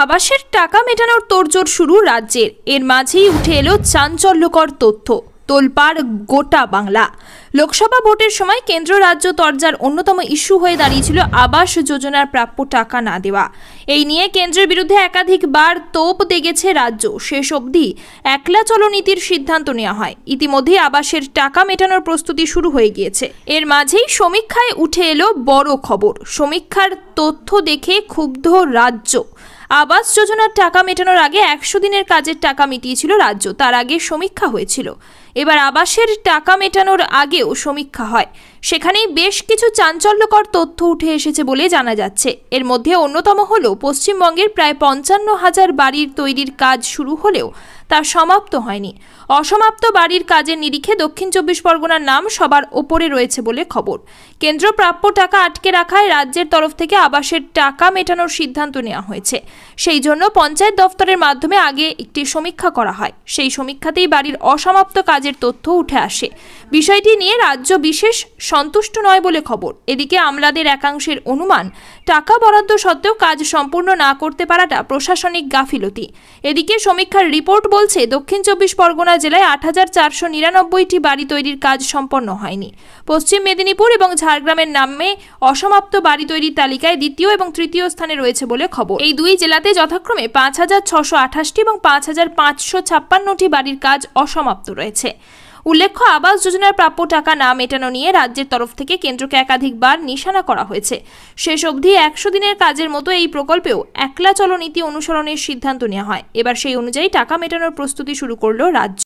আবাসের টাকা মেটানোর তোড়জোড় শুরু রাজ্যের। এর মাঝেই উঠে এলো চাঞ্চল্যকর তথ্য। তোলপাড় গোটা বাংলা। লোকসভা ভোটের সময় কেন্দ্র রাজ্য তরজার অন্যতম ইস্যু হয়ে দাঁড়িয়েছিল আবাস যোজনার প্রাপ্য টাকা না দেওয়া। এই নিয়ে কেন্দ্রের বিরুদ্ধে একাধিকবার তোপ দেগেছে রাজ্য। শেষ অবধি একলা চলো নীতির সিদ্ধান্ত নেওয়া হয়। ইতিমধ্যে আবাসের টাকা মেটানোর প্রস্তুতি শুরু হয়ে গিয়েছে। এর মাঝেই সমীক্ষায় উঠে এলো বড় খবর। সমীক্ষার তথ্য দেখে ক্ষুব্ধ রাজ্য। আবাস যোজনার টাকা মেটানোর আগে 100 দিনের কাজের টাকা মিটিয়েছিল রাজ্য। তার আগে সমীক্ষা হয়েছিল। এবার আবাসের টাকা মেটানোর আগেও সমীক্ষা হয়। সেখানেই বেশ কিছু চাঞ্চল্যকর তথ্য উঠে এসেছে বলে জানা যাচ্ছে। এর মধ্যে অন্যতম হলো পশ্চিমবঙ্গের প্রায় 55,000 বাড়ির তৈরির কাজ শুরু হলেও তা সমাপ্ত হয়নি। অসমাপ্ত বাড়ির কাজের নিরিখে দক্ষিণ 24 পরগনার নাম সবার ওপরে রয়েছে বলে খবর। কেন্দ্র প্রাপ্য টাকা আটকে রাখায় রাজ্যের তরফ থেকে আবাসের টাকা মেটানোর সিদ্ধান্ত নেওয়া হয়েছে। সেই জন্য পঞ্চায়েত দফতরের মাধ্যমে আগে একটি সমীক্ষা করা হয়। সেই সমীক্ষাতেই বাড়ির অসমাপ্ত কাজের তথ্য উঠে আসে। বিষয়টি নিয়ে রাজ্য বিশেষ সন্তুষ্ট নয় বলে খবর। এদিকে আমলাদের একাংশের অনুমান, টাকা বরাদ্দ সত্ত্বেও কাজ সম্পূর্ণ না করতে পারাটা প্রশাসনিক গাফিলতি। এদিকে সমীক্ষার রিপোর্ট বলছে দক্ষিণ 24 পরগনা জেলায় 8,499টি বাড়ি তৈরির কাজ সম্পন্ন হয়নি। পশ্চিম মেদিনীপুর এবং ঝাড়গ্রামের নামে অসমাপ্ত বাড়ি তৈরির তালিকায় দ্বিতীয় এবং তৃতীয় স্থানে রয়েছে বলে খবর। এই দুই জেলাতে যথাক্রমে 5,628টি এবং 5,556টি বাড়ির কাজ অসমাপ্ত রয়েছে। উল্লেখ্য, আবাস যোজনার প্রাপ্য টাকা না মেটানো নিয়ে রাজ্যের তরফ থেকে কেন্দ্রকে একাধিকবার নিশানা করা হয়েছে। শেষ অবধি 100 দিনের কাজের মতো এই প্রকল্পেও একলা চলো নীতি অনুসরণের সিদ্ধান্ত নেওয়া হয়। এবার সেই অনুযায়ী টাকা মেটানোর প্রস্তুতি শুরু করলো রাজ্য।